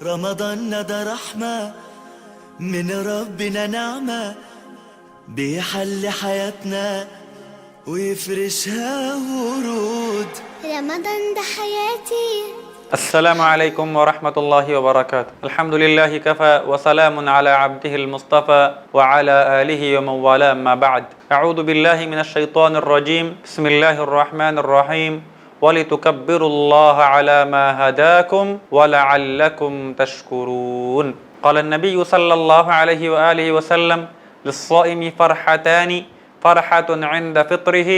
رمضان ده رحمة من ربنا، نعمة بيحل حياتنا ويفرشها ورود. رمضان ده حياتي. السلام عليكم ورحمة الله وبركاته. الحمد لله كفى وسلام على عبده المصطفى وعلى آله ومن والاه، أما بعد. أعوذ بالله من الشيطان الرجيم. بسم الله الرحمن الرحيم. وَلِتُكَبِّرُوا اللَّهَ عَلَى مَا هَدَاكُمْ وَلَعَلَّكُمْ تَشْكُرُونَ. قال النبي صلى الله عليه وآله وسلم: للصائم فرحتان، فرحة عند فطره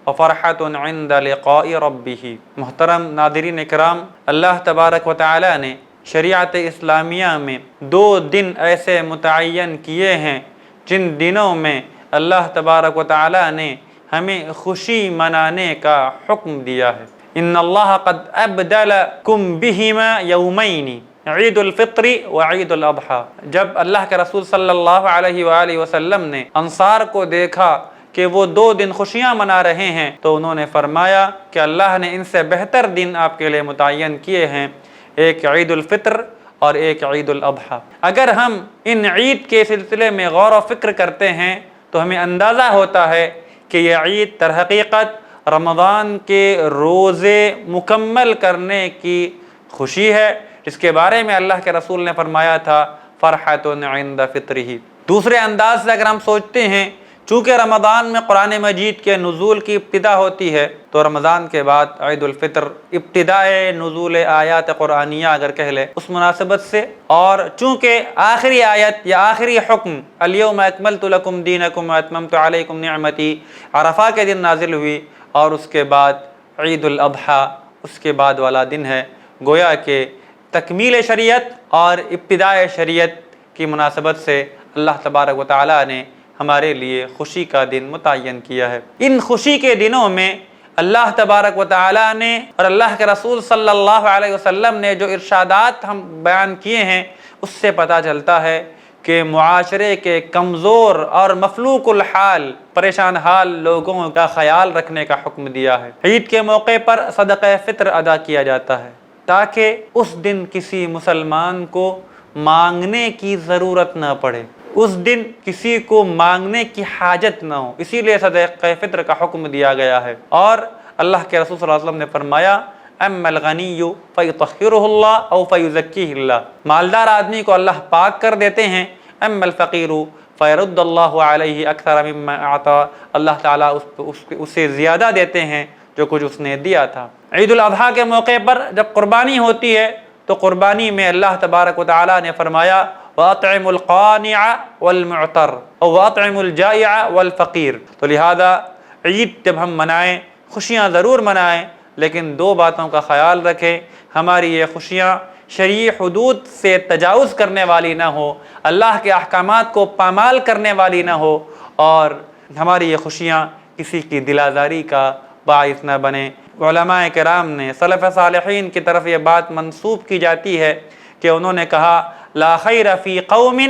وفرحة عند لقاء ربه. محترم ناظرین اکرام، اللہ تبارک و تعالی نے شریعت اسلامیہ میں 2 دن ایسے متعین کیے ہیں جن دنوں میں اللہ تبارک و تعالی نے ہمیں خوشی منانے کا حکم دیا ہے۔ ان اللہ قد ابدلکم بہما یومین، عید الفطر و عید الاضحیٰ۔ جب اللہ کے رسول صلی اللہ علیہ وآلہ وسلم نے انصار کو دیکھا کہ وہ 2 دن خوشیاں منا رہے ہیں تو انہوں نے فرمایا کہ اللہ نے ان سے بہتر دن آپ کے لیے متعین کیے ہیں، ایک عید الفطر اور ایک عید الاضحیٰ۔ اگر ہم ان عید کے سلسلے میں غور و فکر کرتے ہیں تو ہمیں اندازہ ہوتا ہے کہ یہ عید در حقیقت رمضان کے روزے مکمل کرنے کی خوشی ہے، جس کے بارے میں اللہ کے رسول نے فرمایا تھا فرحۃ عند فطرہ۔ دوسرے انداز سے اگر ہم سوچتے ہیں، چونکہ رمضان میں قرآن مجید کے نزول کی ابتدا ہوتی ہے تو رمضان کے بعد عید الفطر ابتدائے نزول آیات قرآنیہ اگر کہہ لیں اس مناسبت سے، اور چونکہ آخری آیت یا آخری حکم الیوم اکملت لکم دینکم واتممت علیکم نعمتی عرفہ کے دن نازل ہوئی، اور اس کے بعد عید الاضحیٰ اس کے بعد والا دن ہے، گویا کہ تکمیل شریعت اور ابتدائے شریعت کی مناسبت سے اللہ تبارک و تعالی نے ہمارے لیے خوشی کا دن متعین کیا ہے۔ ان خوشی کے دنوں میں اللہ تبارک و تعالی نے اور اللہ کے رسول صلی اللہ علیہ وسلم نے جو ارشادات ہم بیان کیے ہیں اس سے پتہ چلتا ہے کہ معاشرے کے کمزور اور مفلوق الحال پریشان حال لوگوں کا خیال رکھنے کا حکم دیا ہے۔ عید کے موقع پر صدقہ فطر ادا کیا جاتا ہے تاکہ اس دن کسی مسلمان کو مانگنے کی ضرورت نہ پڑے، اس دن کسی کو مانگنے کی حاجت نہ ہو، اسی لیے صدقہ فطر کا حکم دیا گیا ہے۔ اور اللہ کے رسول صلی اللہ علیہ وسلم نے فرمایا اما الغنی فیطہرہ اللہ او فیزکیہ اللہ، مالدار آدمی کو اللہ پاک کر دیتے ہیں، اما الفقیر فیرد اللہ علیہ اکثر مما اعطا، اللہ تعالیٰ اسے زیادہ دیتے ہیں جو کچھ اس نے دیا تھا۔ عید الاضحیٰ کے موقع پر جب قربانی ہوتی ہے تو قربانی میں اللہ تبارک و تعالیٰ نے فرمایا وَأَطْعِمُ الْقَانِعَ وَالْمُعْتَرَ وَأَطْعِمُ الْجَائِعَ وَالْفَقِيرَ۔ تو لہذا عید جب ہم منائیں، خوشیاں ضرور منائیں، لیکن 2 باتوں کا خیال رکھیں، ہماری یہ خوشیاں شرعی حدود سے تجاوز کرنے والی نہ ہو، اللہ کے احکامات کو پامال کرنے والی نہ ہو، اور ہماری یہ خوشیاں کسی کی دل آزاری کا باعث نہ بنے۔ علماء کرام نے سلف صالحین کی طرف یہ بات منسوب کی جاتی ہے کہ انہوں نے کہا لا خیر فی قوم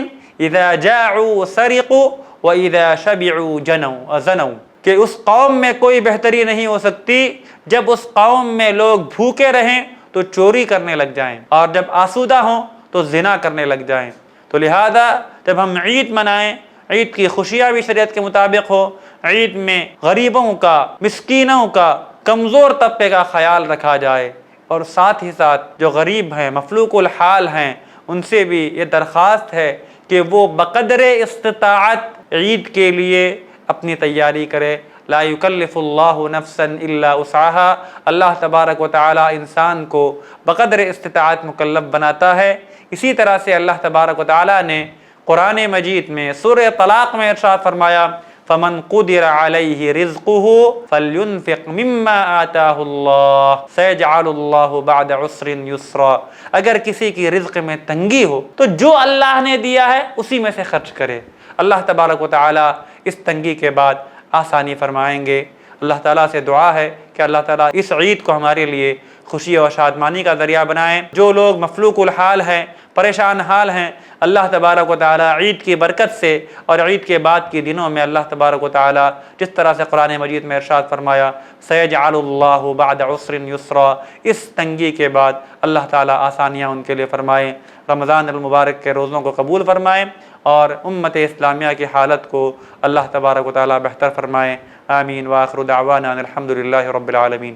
اذا جاعوا سرقوا واذا شبعوا زنوا، کہ اس قوم میں کوئی بہتری نہیں ہو سکتی جب اس قوم میں لوگ بھوکے رہیں تو چوری کرنے لگ جائیں، اور جب آسودہ ہوں تو زنا کرنے لگ جائیں۔ تو لہذا جب ہم عید منائیں، عید کی خوشیاں بھی شریعت کے مطابق ہو، عید میں غریبوں کا، مسکینوں کا، کمزور طبقے کا خیال رکھا جائے، اور ساتھ ہی ساتھ جو غریب ہیں، مفلوق الحال ہیں، ان سے بھی یہ درخواست ہے کہ وہ بقدر استطاعت عید کے لیے اپنی تیاری کرے۔ لا یکلف اللہ نفسا الا وسعها، اللہ تبارک و تعالی انسان کو بقدر استطاعت مکلف بناتا ہے۔ اسی طرح سے اللہ تبارک و تعالی نے قرآن مجید میں سورہ طلاق میں ارشاد فرمایا فمن قدر علیہ رزقہ فلینفق مما آتاہ اللہ سیجعل اللہ بعد عسر یسرا، اگر کسی کی رزق میں تنگی ہو تو جو اللہ نے دیا ہے اسی میں سے خرچ کرے، اللہ تبارک و تعالی اس تنگی کے بعد آسانی فرمائیں گے۔ اللہ تعالیٰ سے دعا ہے کہ اللہ تعالیٰ اس عید کو ہمارے لیے خوشی اور شادمانی کا ذریعہ بنائیں۔ جو لوگ مفلوق الحال ہیں، پریشان حال ہیں، اللہ تبارک و تعالیٰ عید کی برکت سے اور عید کے بعد کے دنوں میں اللہ تبارک و تعالیٰ جس طرح سے قرآن مجید میں ارشاد فرمایا سَيَجْعَلُ اللَّهُ بَعْدَ عُسْرٍ يُسْرًا، اس تنگی کے بعد اللہ تعالیٰ آسانیاں ان کے لیے فرمائیں، رمضان المبارک کے روزوں کو قبول فرمائیں اور امت اسلامیہ کی حالت کو اللہ تبارک و تعالیٰ بہتر فرمائیں۔ آمین وآخر دعوانا ان الحمد للہ رب العالمین۔